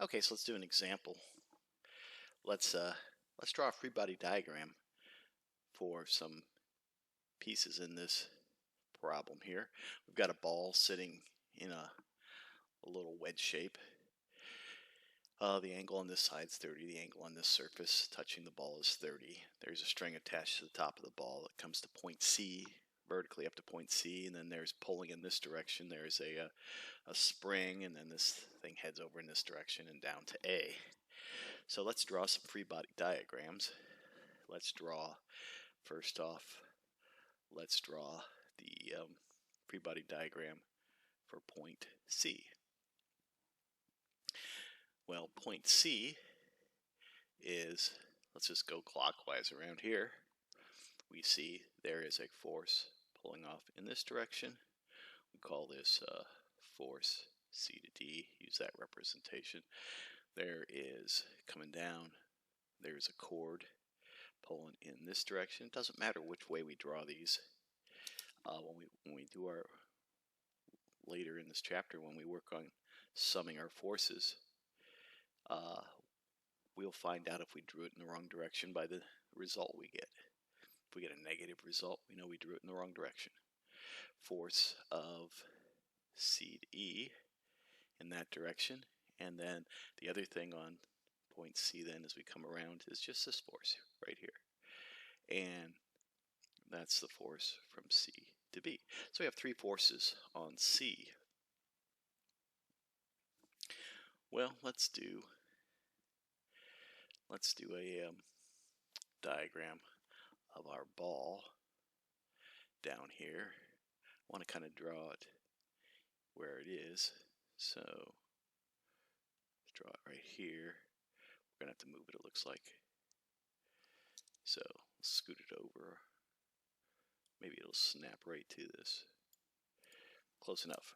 Okay, so let's do an example. Let's draw a free body diagram for some pieces in this problem here. We've got a ball sitting in a little wedge shape. The angle on this side is 30. The angle on this surface touching the ball is 30. There's a string attached to the top of the ball that comes to point C, vertically up to point C, and then there's pulling in this direction. There's a spring, and then this thing heads over in this direction and down to A. So let's draw some free body diagrams. Let's draw, first off, let's draw the free body diagram for point C. Well, point C is, let's just go clockwise around here. We see there is a force pulling off in this direction. We call this force C to D, use that representation. There is coming down, there's a cord pulling in this direction. It doesn't matter which way we draw these. When we do our, later in this chapter, when we work on summing our forces, we'll find out if we drew it in the wrong direction by the result we get. If we get a negative result, we know we drew it in the wrong direction. Force of C to E in that direction, and then the other thing on point C then as we come around is just this force right here, and that's the force from C to B. So we have three forces on C. Well, let's do a diagram of our ball down here. I want to kind of draw it where it is, so let's draw it right here. We're gonna have to move it, it looks like. So let's scoot it over. Maybe it'll snap right to this. Close enough.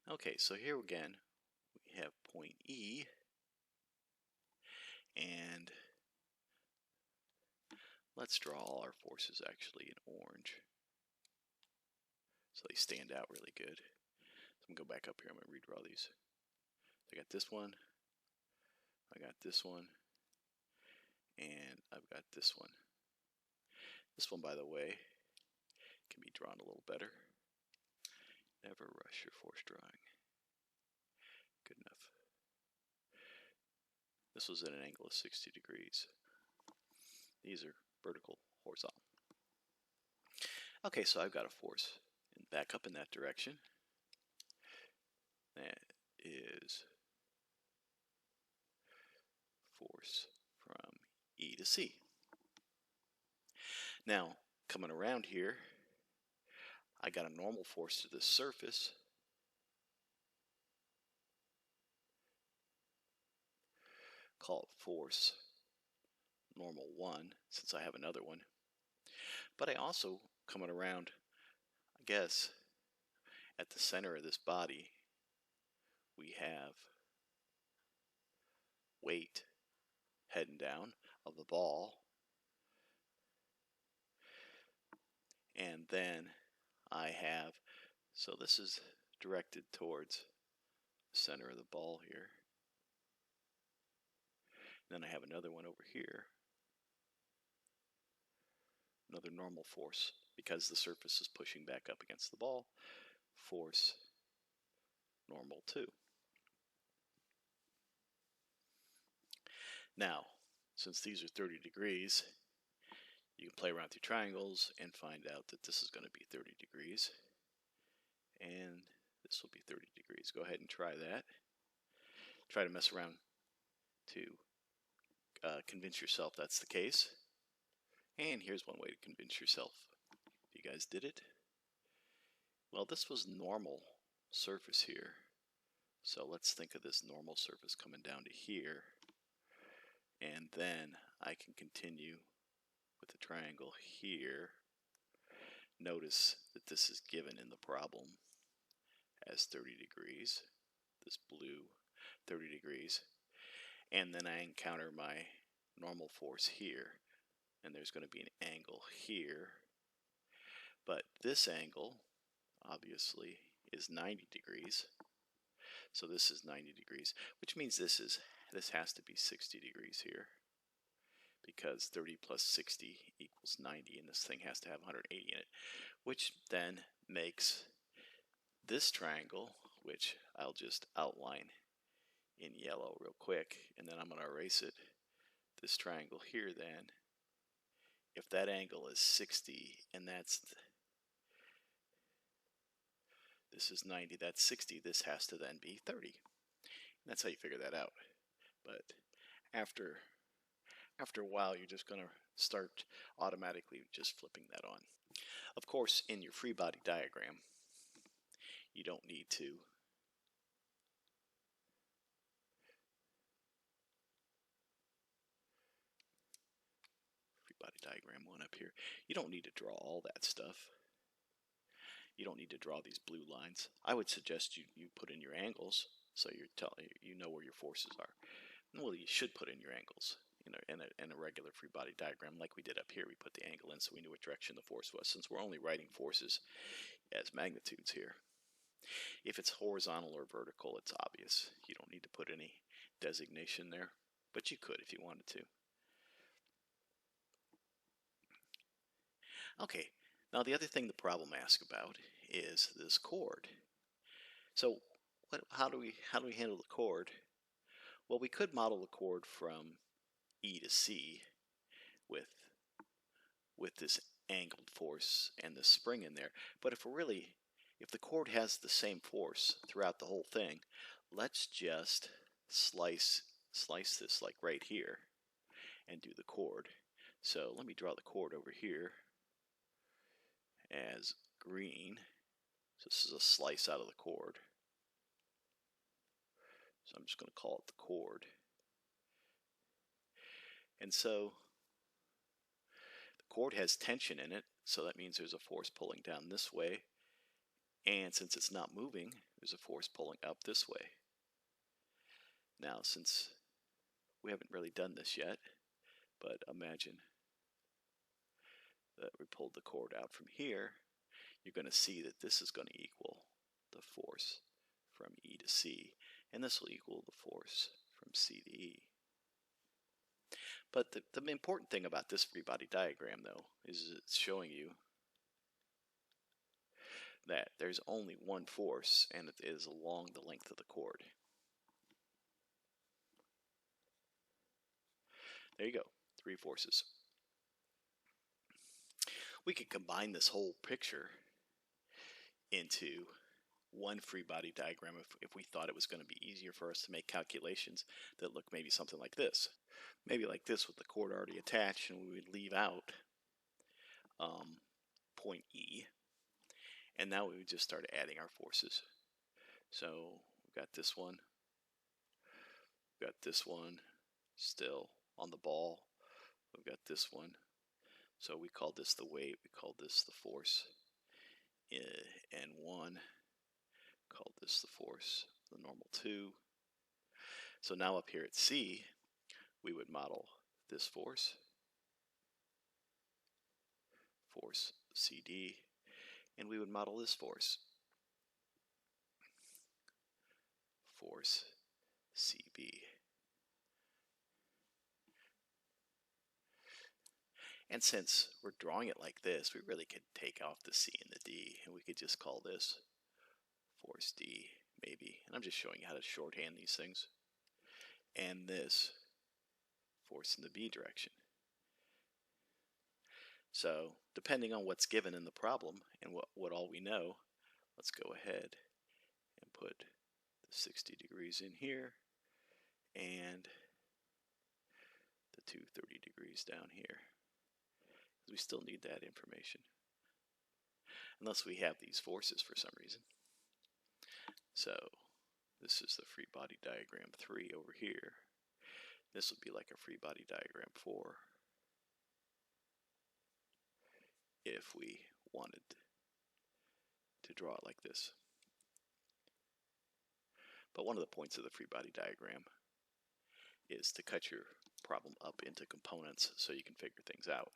Okay, so here again we have point E, and let's draw all our forces actually in orange so they stand out really good. So I'm gonna go back up here, I'm gonna redraw these. So I got this one, I got this one, and I've got this one. This one, by the way, can be drawn a little better. Never rush your force drawing. Good enough. This was at an angle of 60 degrees. These are vertical, horizontal. Okay, so I've got a force back up in that direction. That is force from E to C. Now, coming around here, I got a normal force to this surface. Call it force normal 1, since I have another one. But I also, coming around, I guess, at the center of this body, we have weight heading down of the ball. And then I have, so this is directed towards the center of the ball here. Then I have another one over here. Another normal force, because the surface is pushing back up against the ball. Force normal 2. Now, since these are 30 degrees, you can play around with your triangles and find out that this is going to be 30 degrees. And this will be 30 degrees. Go ahead and try that. Try to mess around to convince yourself that's the case. And here's one way to convince yourself you guys did it. Well, this was normal surface here. So let's think of this normal surface coming down to here. And then I can continue with the triangle here. Notice that this is given in the problem as 30 degrees. This blue, 30 degrees. And then I encounter my normal force here. And there's going to be an angle here. But this angle, obviously, is 90 degrees. So this is 90 degrees, which means this has to be 60 degrees here, because 30 plus 60 equals 90, and this thing has to have 180 in it, which then makes this triangle, which I'll just outline in yellow real quick, and then I'm going to erase it. This triangle here, then, if that angle is 60 and this is 90, that's 60, this has to then be 30. And that's how you figure that out. But after a while, you're just going to start automatically just flipping that on. Of course, in your free body diagram, you don't need to free body diagram one up here. You don't need to draw all that stuff. You don't need to draw these blue lines. I would suggest you put in your angles, so you know where your forces are. Well, you should put in your angles in a regular free body diagram, like we did up here. We put the angle in so we knew what direction the force was, since we're only writing forces as magnitudes here. If it's horizontal or vertical, it's obvious. You don't need to put any designation there, but you could if you wanted to. Okay, now the other thing the problem asks about is this chord. So how do we handle the chord? Well, we could model the chord from E to C with this angled force and the spring in there. But if the chord has the same force throughout the whole thing, let's just slice this like right here and do the chord. So let me draw the chord over here as green. So this is a slice out of the chord. So I'm just going to call it the chord. And so the chord has tension in it, so that means there's a force pulling down this way. And since it's not moving, there's a force pulling up this way. Now, since we haven't really done this yet, but imagine that we pulled the chord out from here, you're going to see that this is going to equal the force from E to C, and this will equal the force from C to E. But the important thing about this free body diagram, though, is it's showing you that there's only one force, and it is along the length of the chord. There you go, 3 forces. We could combine this whole picture into one free body diagram if we thought it was going to be easier for us to make calculations that look maybe something like this. Maybe like this with the chord already attached, and we would leave out point E, and now we would just start adding our forces. So we've got this one, still on the ball. We've got this one. So we call this the weight, we call this the force, and 1, call this the force, the normal 2. So now up here at C, we would model this force CD, and we would model this force CB. And since we're drawing it like this, we really could take off the C and the D, and we could just call this force D, maybe. And I'm just showing you how to shorthand these things. And this force in the B direction. So depending on what's given in the problem and what all we know, let's go ahead and put the 60 degrees in here and the 230 degrees down here. We still need that information, unless we have these forces for some reason. So this is the free body diagram 3 over here. This would be like a free body diagram 4 if we wanted to draw it like this. But one of the points of the free body diagram is to cut your problem up into components so you can figure things out.